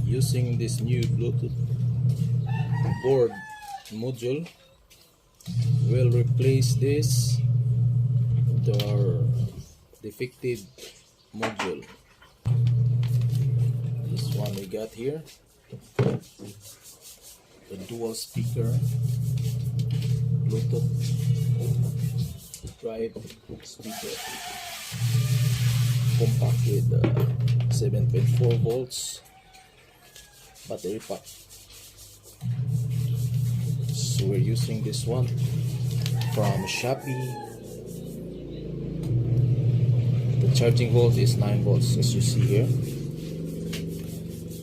Using this new Bluetooth board module, we'll replace this to our defective module. This one we got here, the dual speaker Bluetooth drive speaker, compact with 7.4 volts battery pack. So we're using this one from Shoppe. The charging volt is 9 volts, as you see here.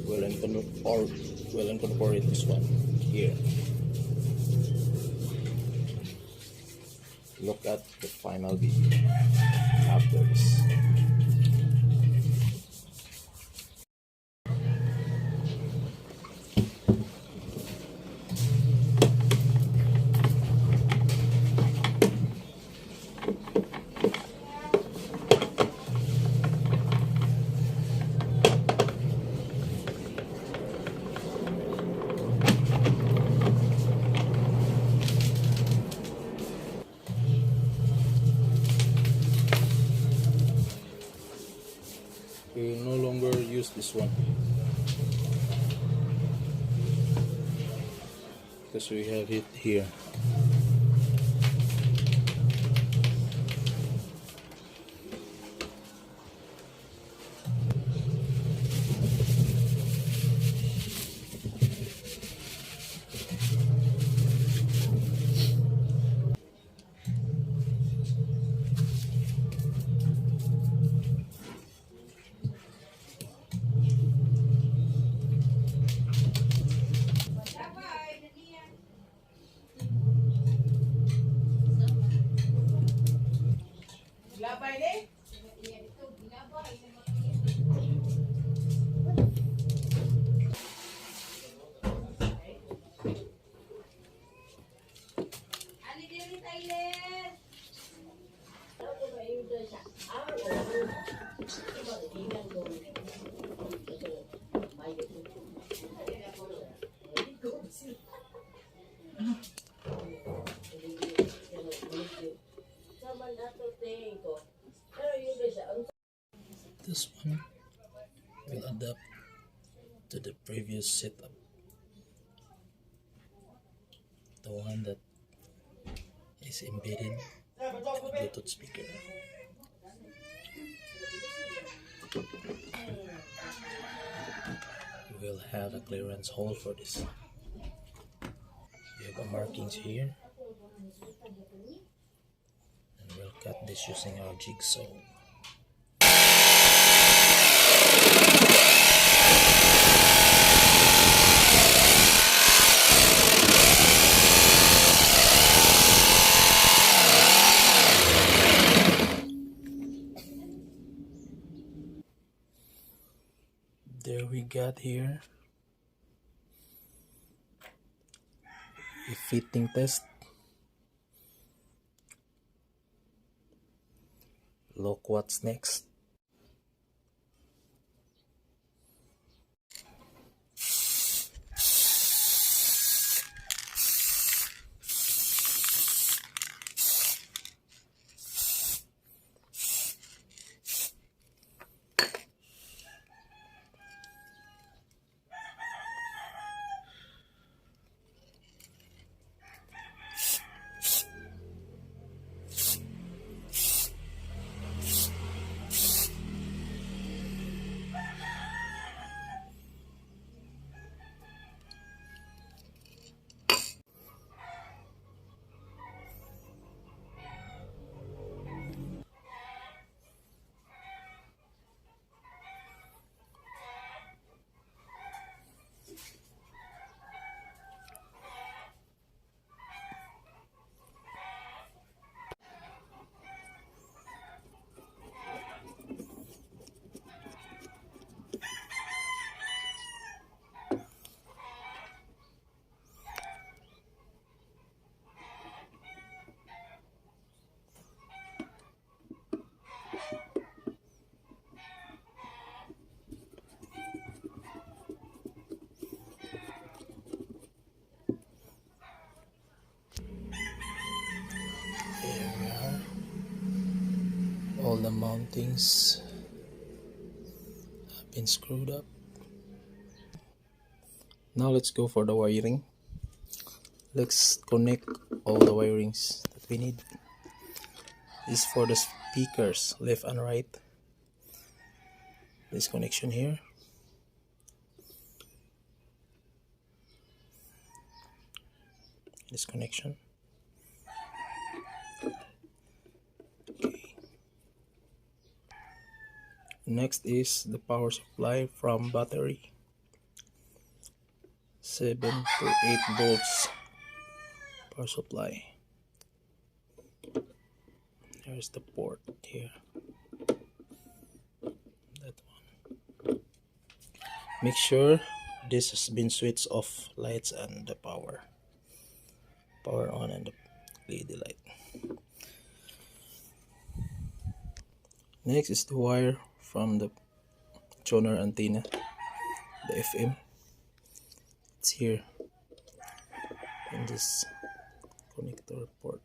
We'll incorporate this one here. Look at the final video after this. We will no longer use this one because we have it here. This one will adapt to the previous setup, the one that is embedded the Bluetooth speaker. We will have a clearance hole for this. We have markings here, and we'll cut this using our jigsaw. There we got here a fitting test. Look what's next. All the mountings have been screwed up. Now let's go for the wiring. Let's connect all the wirings that we need. This is for the speakers, left and right. This connection here. This connection. Okay. Next is the power supply from battery. 7 to 8 volts power supply. There's the port here. That one. Make sure this has been switched off, lights and the power on and the LED light. Next is the wire from the tuner antenna, the FM. It's here in this connector port.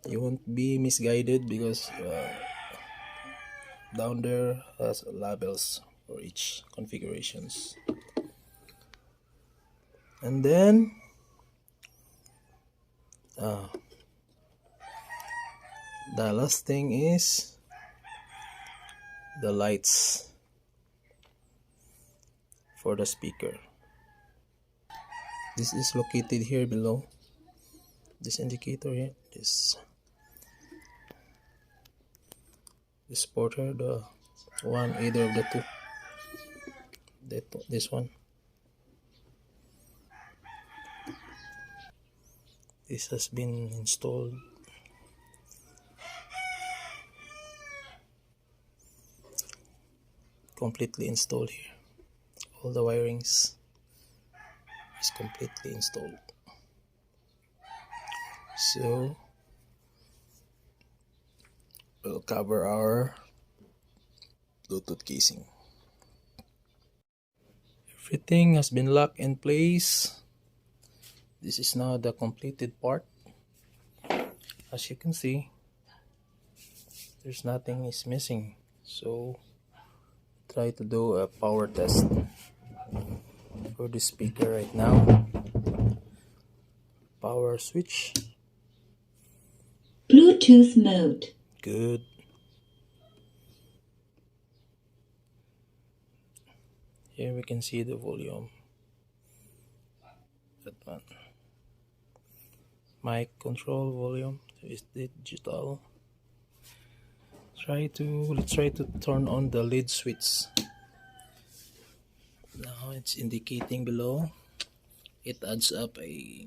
You won't be misguided because down there has labels for each configurations. And then the last thing is the lights for the speaker. This is located here below. This indicator here, this porter, the one, either of the two. This one. This has been installed. Completely installed here. All the wirings is completely installed. So we'll cover our Bluetooth casing. Everything has been locked in place. This is now the completed part. As you can see, there's nothing is missing. So try to do a power test for the speaker right now. Power switch. Bluetooth mode. Good. Here we can see the volume. That one. Mic control volume is digital. Let's try to turn on the lead switch. Now it's indicating below. It adds up a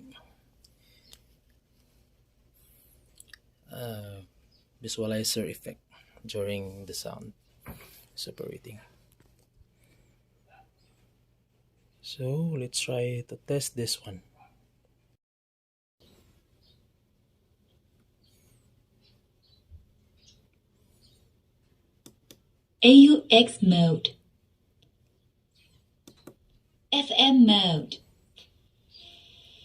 visualizer effect during the sound separating. So let's try to test this one. AUX mode. FM mode.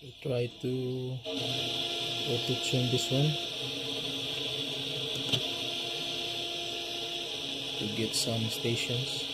We try to tune this one to get some stations.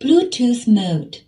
Bluetooth mode.